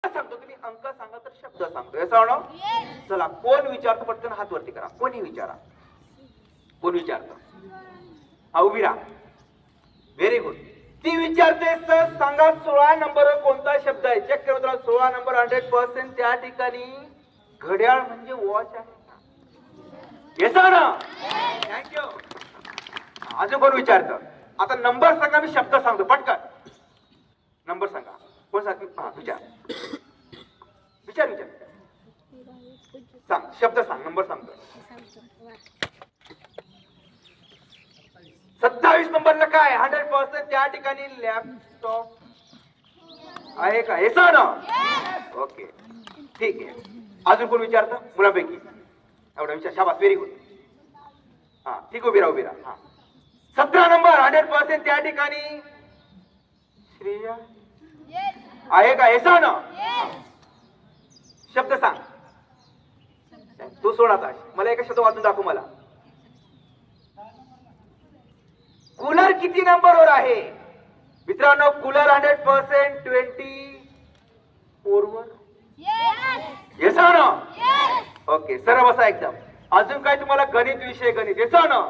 सांगतो तुम्ही अंक सांगा तर शब्द सांगतो असं ना. चला कोण विचारतो पटकन हात वरती करा. कोणी विचारा. कोण विचारतो. हा उभी राहा. Very good. ती विचारते सर सांगा 16 नंबर कोणता शब्द आहे. चेक करा तुला 16 नंबर 100% त्या ठिकाणी घड्याळ म्हणजे वॉच आहे. येस ना. थँक्यू. अजून कोण विचारतं. आता नंबर सांगा मी शब्द सांगतो पटकन. नंबर सांगा. कोण सांग. हा विचार विचार विचार सांग. शब्द सांग. नंबर सांगतो. 27 नंबरला काय 100% त्या ठिकाणी लॅपटॉप आहे का. हे सांग ना. ओके ठीक आहे. अजून कोण विचारतं मुलापैकी. एवढा विचार. शाबास. Very good. हा ठीक. उभी राहा. उभी राहा. हा 17 नंबर 100% त्या ठिकाणी श्रेया आहे का. हे सांग ना. शब्द सांग. तू सोड आता. मला एक शब्द वाचून दाखव मला. कूलर किती नंबरवर आहे मित्रांनो. कूलर 100% 24 वर. येस ना. ओके सरळ बसा एकदम. अजून काय तुम्हाला गणित विषय गणित येस ना.